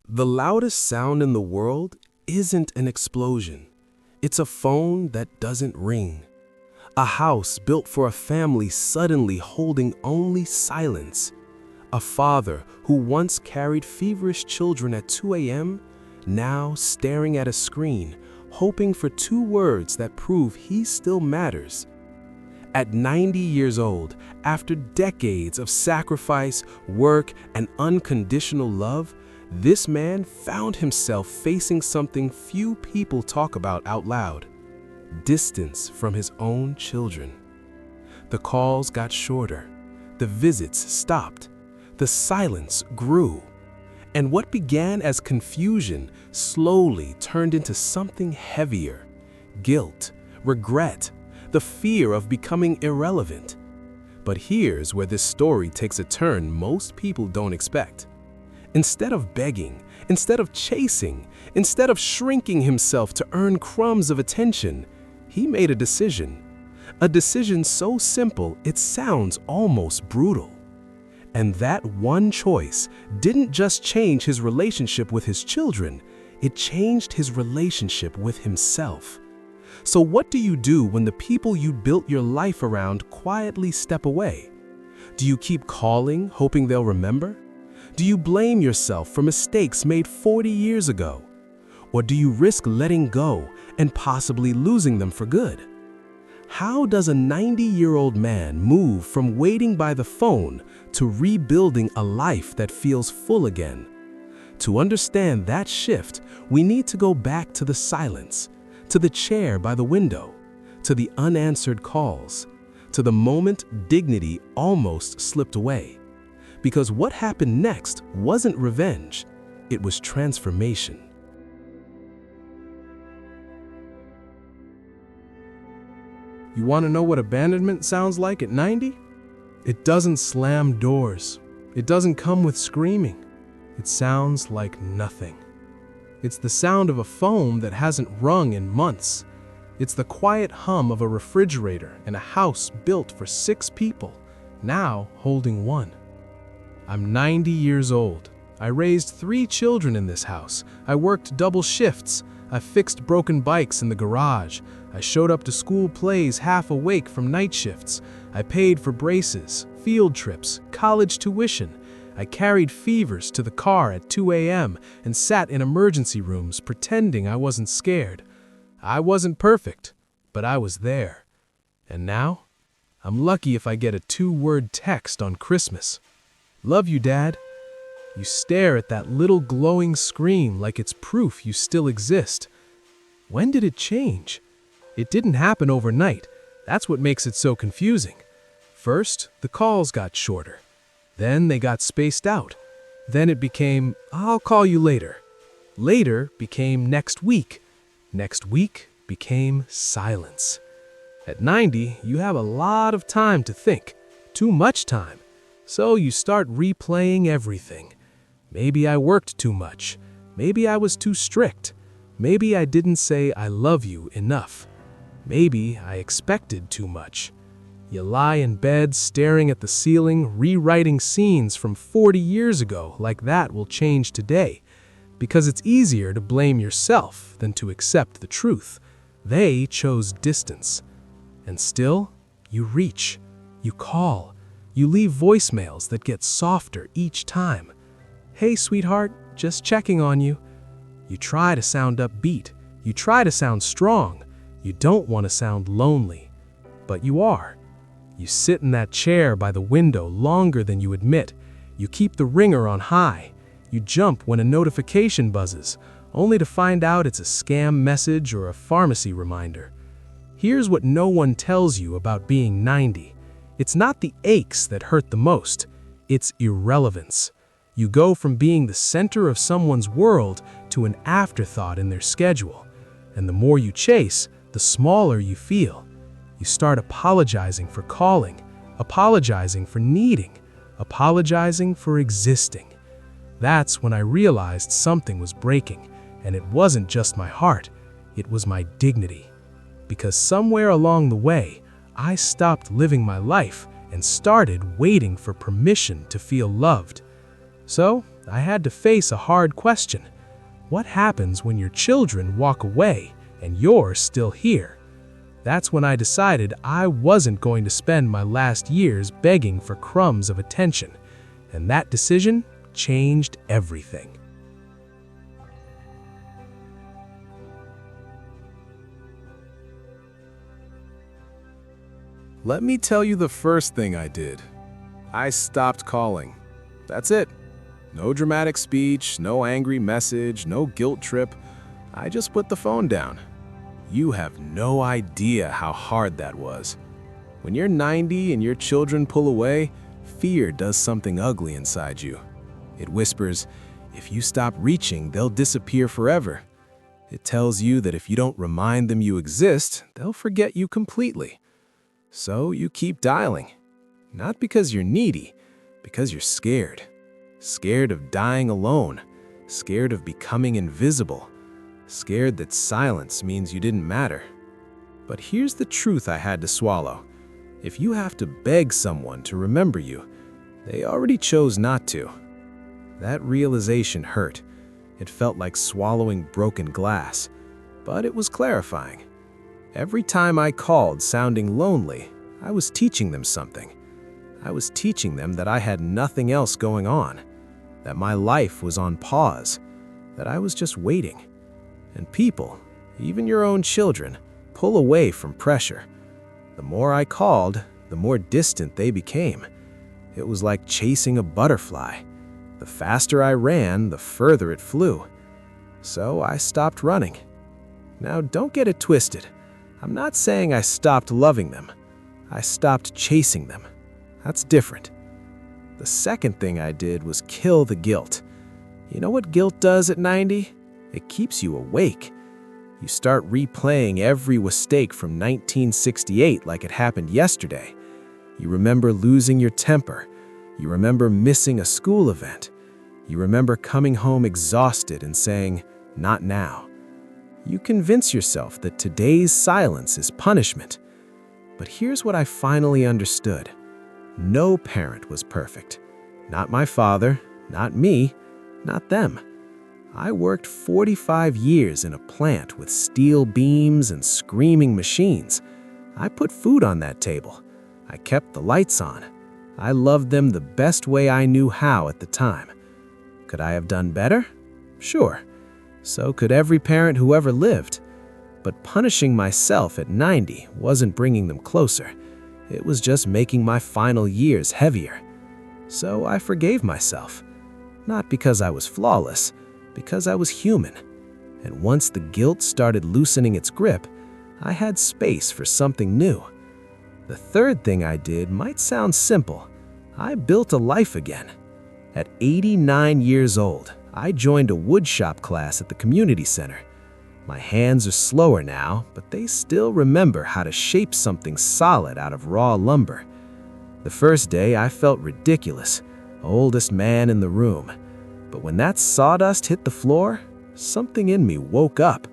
The loudest sound in the world isn't an explosion. It's a phone that doesn't ring. A house built for a family suddenly holding only silence. A father who once carried feverish children at 2 a.m., now staring at a screen, hoping for 2 words that prove he still matters. At 90 years old, after decades of sacrifice, work, and unconditional love, this man found himself facing something few people talk about out loud: distance from his own children. The calls got shorter, the visits stopped, the silence grew, and what began as confusion slowly turned into something heavier: guilt, regret, the fear of becoming irrelevant. But here's where this story takes a turn most people don't expect. Instead of begging, instead of chasing, instead of shrinking himself to earn crumbs of attention, he made a decision. A decision so simple it sounds almost brutal. And that one choice didn't just change his relationship with his children, it changed his relationship with himself. So what do you do when the people you built your life around quietly step away? Do you keep calling, hoping they'll remember? Do you blame yourself for mistakes made 40 years ago? Or do you risk letting go and possibly losing them for good? How does a 90-year-old man move from waiting by the phone to rebuilding a life that feels full again? To understand that shift, we need to go back to the silence, to the chair by the window, to the unanswered calls, to the moment dignity almost slipped away. Because what happened next wasn't revenge, it was transformation. You want to know what abandonment sounds like at 90? It doesn't slam doors. It doesn't come with screaming. It sounds like nothing. It's the sound of a phone that hasn't rung in months. It's the quiet hum of a refrigerator in a house built for 6 people, now holding 1. I'm 90 years old. I raised 3 children in this house. I worked double shifts. I fixed broken bikes in the garage. I showed up to school plays half awake from night shifts. I paid for braces, field trips, college tuition. I carried fevers to the car at 2 a.m. and sat in emergency rooms pretending I wasn't scared. I wasn't perfect, but I was there. And now, I'm lucky if I get a 2-word text on Christmas. Love you, Dad. You stare at that little glowing screen like it's proof you still exist. When did it change? It didn't happen overnight. That's what makes it so confusing. First, the calls got shorter. Then they got spaced out. Then it became, I'll call you later. Later became next week. Next week became silence. At 90, you have a lot of time to think. Too much time. So you start replaying everything. Maybe I worked too much. Maybe I was too strict. Maybe I didn't say I love you enough. Maybe I expected too much. You lie in bed staring at the ceiling, rewriting scenes from 40 years ago like that will change today. Because it's easier to blame yourself than to accept the truth. They chose distance. And still, you reach, you call. You leave voicemails that get softer each time. Hey, sweetheart, just checking on you. You try to sound upbeat. You try to sound strong. You don't want to sound lonely. But you are. You sit in that chair by the window longer than you admit. You keep the ringer on high. You jump when a notification buzzes, only to find out it's a scam message or a pharmacy reminder. Here's what no one tells you about being 90. It's not the aches that hurt the most, it's irrelevance. You go from being the center of someone's world to an afterthought in their schedule. And the more you chase, the smaller you feel. You start apologizing for calling, apologizing for needing, apologizing for existing. That's when I realized something was breaking, and it wasn't just my heart, it was my dignity. Because somewhere along the way, I stopped living my life and started waiting for permission to feel loved. So, I had to face a hard question. What happens when your children walk away and you're still here? That's when I decided I wasn't going to spend my last years begging for crumbs of attention, and that decision changed everything. Let me tell you the first thing I did. I stopped calling. That's it. No dramatic speech, no angry message, no guilt trip. I just put the phone down. You have no idea how hard that was. When you're 90 and your children pull away, fear does something ugly inside you. It whispers, if you stop reaching, they'll disappear forever. It tells you that if you don't remind them you exist, they'll forget you completely. So you keep dialing. Not because you're needy, because you're scared. Scared of dying alone. Scared of becoming invisible. Scared that silence means you didn't matter. But here's the truth I had to swallow. If you have to beg someone to remember you, they already chose not to. That realization hurt. It felt like swallowing broken glass, but it was clarifying. Every time I called sounding lonely, I was teaching them something. I was teaching them that I had nothing else going on, that my life was on pause, that I was just waiting. And people, even your own children, pull away from pressure. The more I called, the more distant they became. It was like chasing a butterfly. The faster I ran, the further it flew. So I stopped running. Now don't get it twisted. I'm not saying I stopped loving them. I stopped chasing them. That's different. The second thing I did was kill the guilt. You know what guilt does at 90? It keeps you awake. You start replaying every mistake from 1968 like it happened yesterday. You remember losing your temper. You remember missing a school event. You remember coming home exhausted and saying, "Not now." You convince yourself that today's silence is punishment. But here's what I finally understood. No parent was perfect. Not my father, not me, not them. I worked 45 years in a plant with steel beams and screaming machines. I put food on that table. I kept the lights on. I loved them the best way I knew how at the time. Could I have done better? Sure. So could every parent who ever lived. But punishing myself at 90 wasn't bringing them closer. It was just making my final years heavier. So I forgave myself. Not because I was flawless, because I was human. And once the guilt started loosening its grip, I had space for something new. The third thing I did might sound simple. I built a life again. At 89 years old, I joined a woodshop class at the community center. My hands are slower now, but they still remember how to shape something solid out of raw lumber. The first day I felt ridiculous, oldest man in the room. But when that sawdust hit the floor, something in me woke up.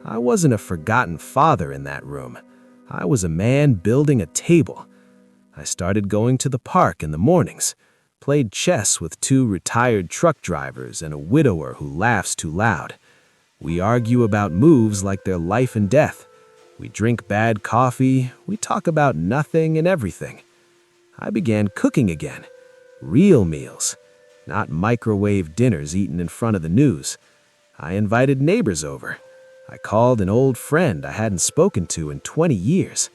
I wasn't a forgotten father in that room. I was a man building a table. I started going to the park in the mornings, played chess with 2 retired truck drivers and a widower who laughs too loud. We argue about moves like they're life and death. We drink bad coffee. We talk about nothing and everything. I began cooking again. Real meals, not microwave dinners eaten in front of the news. I invited neighbors over. I called an old friend I hadn't spoken to in 20 years.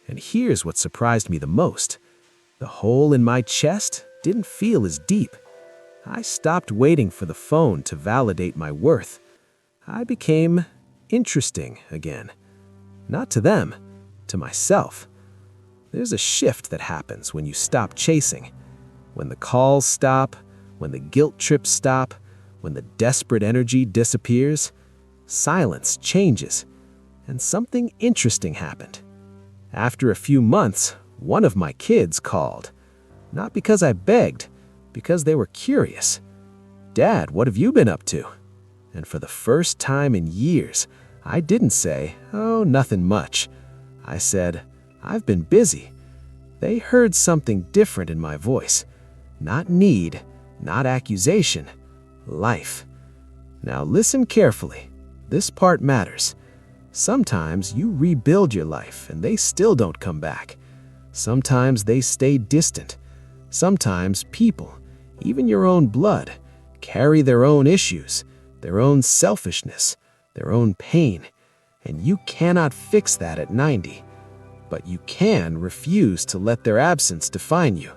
And here's what surprised me the most. The hole in my chest didn't feel as deep. I stopped waiting for the phone to validate my worth. I became interesting again. Not to them, to myself. There's a shift that happens when you stop chasing. When the calls stop, when the guilt trips stop, when the desperate energy disappears, silence changes, and something interesting happened. After a few months, one of my kids called. Not because I begged, because they were curious. "Dad, what have you been up to?" And for the first time in years, I didn't say, "Oh, nothing much." I said, "I've been busy." They heard something different in my voice. Not need, not accusation, life. Now listen carefully. This part matters. Sometimes you rebuild your life and they still don't come back. Sometimes they stay distant. Sometimes people, even your own blood, carry their own issues, their own selfishness, their own pain, and you cannot fix that at 90. But you can refuse to let their absence define you.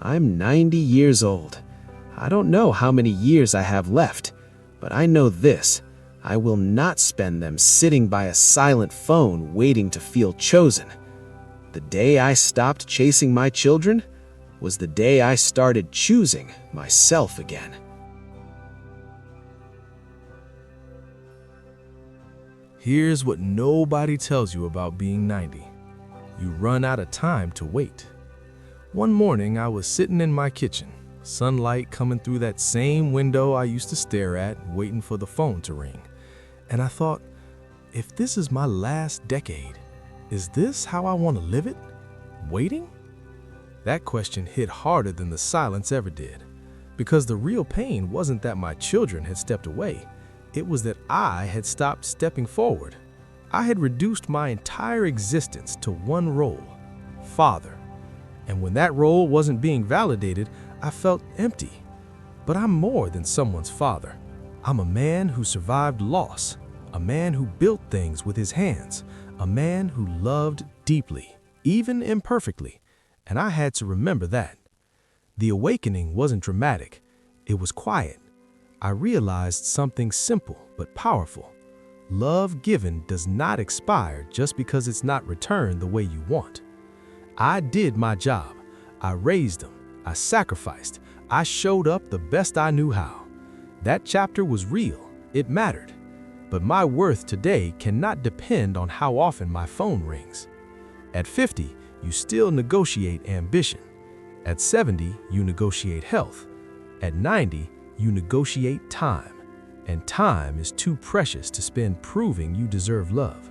I'm 90 years old. I don't know how many years I have left, but I know this: I will not spend them sitting by a silent phone waiting to feel chosen. The day I stopped chasing my children was the day I started choosing myself again. Here's what nobody tells you about being 90. You run out of time to wait. One morning, I was sitting in my kitchen, sunlight coming through that same window I used to stare at, waiting for the phone to ring. And I thought, if this is my last decade, is this how I want to live it? Waiting? That question hit harder than the silence ever did, because the real pain wasn't that my children had stepped away. It was that I had stopped stepping forward. I had reduced my entire existence to one role: father. And when that role wasn't being validated, I felt empty. But I'm more than someone's father. I'm a man who survived loss, a man who built things with his hands, a man who loved deeply, even imperfectly, and I had to remember that. The awakening wasn't dramatic, it was quiet. I realized something simple but powerful. Love given does not expire just because it's not returned the way you want. I did my job. I raised them. I sacrificed. I showed up the best I knew how. That chapter was real. It mattered. But my worth today cannot depend on how often my phone rings. At 50, you still negotiate ambition. At 70, you negotiate health. At 90, you negotiate time. And time is too precious to spend proving you deserve love.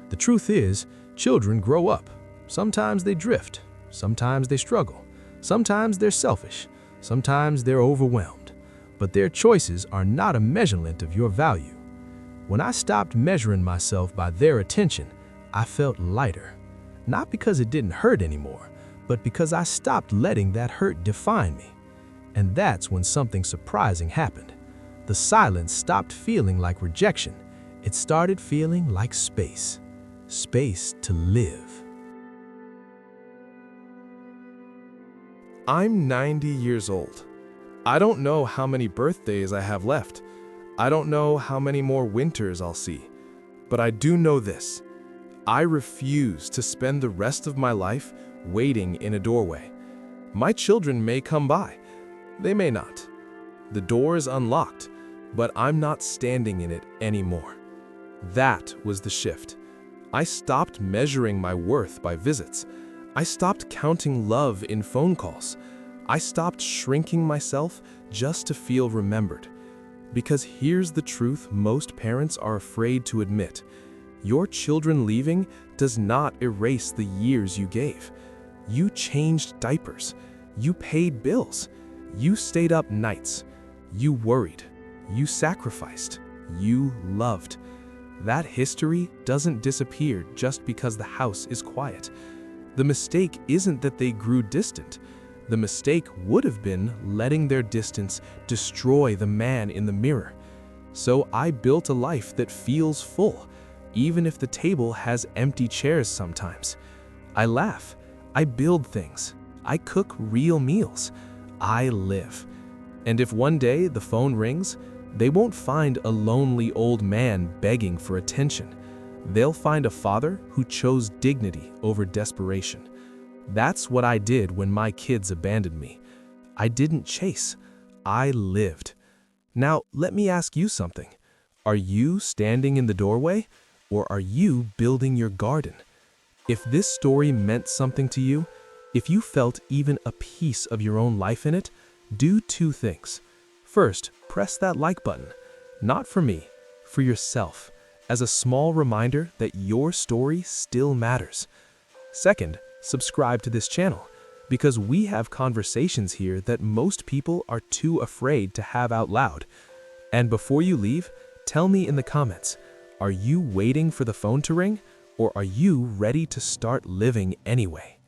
The truth is, children grow up. Sometimes they drift. Sometimes they struggle. Sometimes they're selfish. Sometimes they're overwhelmed. But their choices are not a measurement of your value. When I stopped measuring myself by their attention, I felt lighter. Not because it didn't hurt anymore, but because I stopped letting that hurt define me. And that's when something surprising happened. The silence stopped feeling like rejection. It started feeling like space. Space to live. I'm 90 years old. I don't know how many birthdays I have left. I don't know how many more winters I'll see. But I do know this: I refuse to spend the rest of my life waiting in a doorway. My children may come by. They may not. The door is unlocked, but I'm not standing in it anymore. That was the shift. I stopped measuring my worth by visits. I stopped counting love in phone calls. I stopped shrinking myself just to feel remembered. Because here's the truth most parents are afraid to admit: your children leaving does not erase the years you gave. You changed diapers. You paid bills. You stayed up nights. You worried. You sacrificed. You loved. That history doesn't disappear just because the house is quiet. The mistake isn't that they grew distant. The mistake would have been letting their distance destroy the man in the mirror. So I built a life that feels full, even if the table has empty chairs sometimes. I laugh. I build things. I cook real meals. I live. And if one day the phone rings, they won't find a lonely old man begging for attention. They'll find a father who chose dignity over desperation. That's what I did when my kids abandoned me. I didn't chase. I lived. Now, let me ask you something. Are you standing in the doorway, or are you building your garden? If this story meant something to you, if you felt even a piece of your own life in it, do two things. First, press that like button. Not for me, for yourself, as a small reminder that your story still matters. Second, subscribe to this channel. because we have conversations here that most people are too afraid to have out loud. And before you leave, tell me in the comments, are you waiting for the phone to ring, or are you ready to start living anyway?